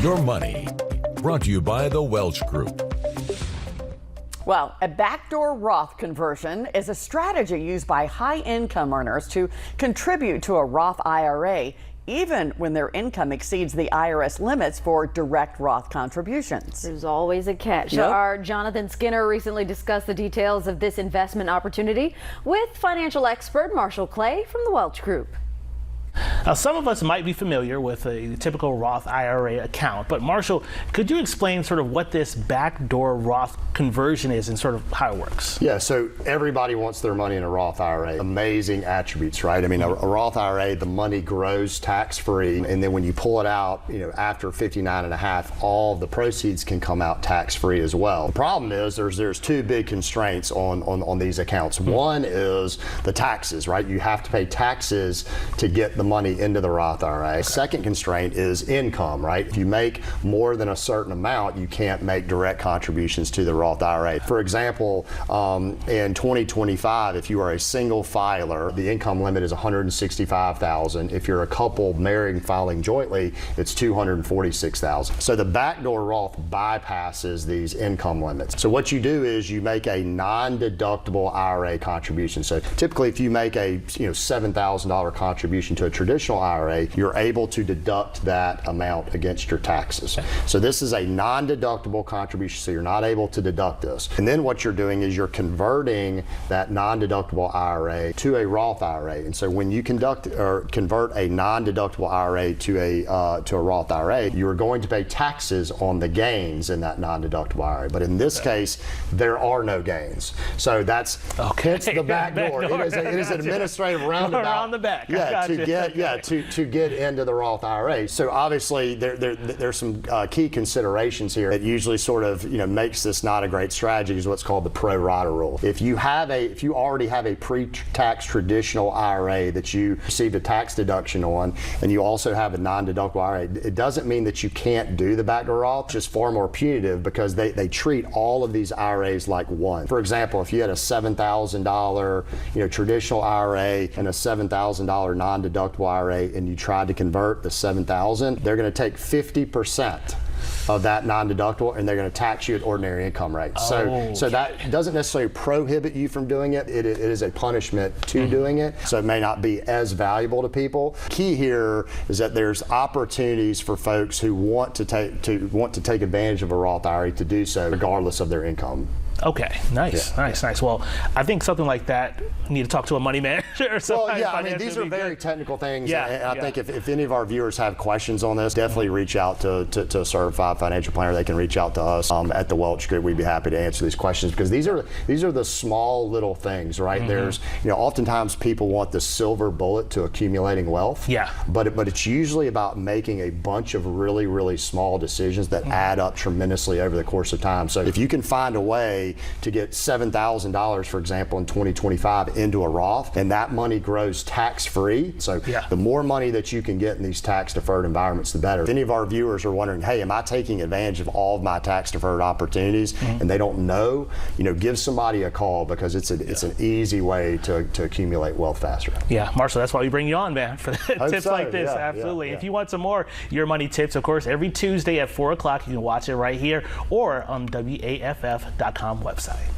Your Money, brought to you by the Welch Group. Well, a backdoor Roth conversion is a strategy used by high-income earners to contribute to a Roth IRA, even when their income exceeds the IRS limits for direct Roth contributions. There's always a catch. Yep. Our Jonathan Skinner recently discussed the details of this investment opportunity with financial expert Marshall Clay from the Welch Group. Now, some of us might be familiar with a typical Roth IRA account, but Marshall, could you explain sort of what this backdoor Roth conversion is and sort of how it works? Yeah, so everybody wants their money in a Roth IRA. Amazing attributes, right? I mean, a Roth IRA, the money grows tax-free, and then when you pull it out, after 59 and a half, all of the proceeds can come out tax-free as well. The problem is there's two big constraints on these accounts. One is the taxes, right? You have to pay taxes to get the money into the Roth IRA. Second constraint is income, right? If you make more than a certain amount, you can't make direct contributions to the Roth IRA. For example, in 2025, if you are a single filer, the income limit is $165,000. If you're a couple married and filing jointly, it's $246,000. So the backdoor Roth bypasses these income limits. So what you do is you make a non-deductible IRA contribution. So typically, if you make a $7,000 contribution to a traditional IRA, you're able to deduct that amount against your taxes. So this is a non-deductible contribution, so you're not able to deduct this. And then what you're doing is you're converting that non-deductible IRA to a Roth IRA. And so when you convert a non-deductible IRA to a Roth IRA, you're going to pay taxes on the gains in that non-deductible IRA. But in this case, there are no gains. So that's hence the backdoor. It is an administrative roundabout. Around the back. Yeah, to get into the Roth IRA. So obviously there's some key considerations here that usually sort of makes this not a great strategy, is what's called the pro rata rule. If you already have a pre-tax traditional IRA that you received a tax deduction on, and you also have a non-deductible IRA, it doesn't mean that you can't do the backdoor Roth. It's just far more punitive because they treat all of these IRAs like one. For example, if you had a $7,000 traditional IRA and a $7,000 non-deductible IRA, and you tried to convert the $7,000, they're going to take 50% of that non-deductible, and they're going to tax you at ordinary income rates. So that doesn't necessarily prohibit you from doing it. It is a punishment to doing it. So it may not be as valuable to people. Key here is that there's opportunities for folks who want to take advantage of a Roth IRA to do so, regardless of their income. Okay, nice. Well, I think something like that, you need to talk to a money manager or something. Well, yeah, I mean, these are very technical things. Yeah, and I think if any of our viewers have questions on this, definitely reach out to a certified financial planner. They can reach out to us at the Welch Group. We'd be happy to answer these questions, because these are the small little things, right? There's, oftentimes people want the silver bullet to accumulating wealth. Yeah. But it's usually about making a bunch of really, really small decisions that add up tremendously over the course of time. So if you can find a way to get $7,000, for example, in 2025 into a Roth, and that money grows tax-free. So the more money that you can get in these tax-deferred environments, the better. If any of our viewers are wondering, hey, am I taking advantage of all of my tax-deferred opportunities, and they don't know, give somebody a call, because it's an easy way to accumulate wealth faster. Yeah, Marshall, that's why we bring you on, man, for tips like this. Yeah, absolutely. If you want some more Your Money tips, of course, every Tuesday at 4 o'clock, you can watch it right here or on WAFF.com website.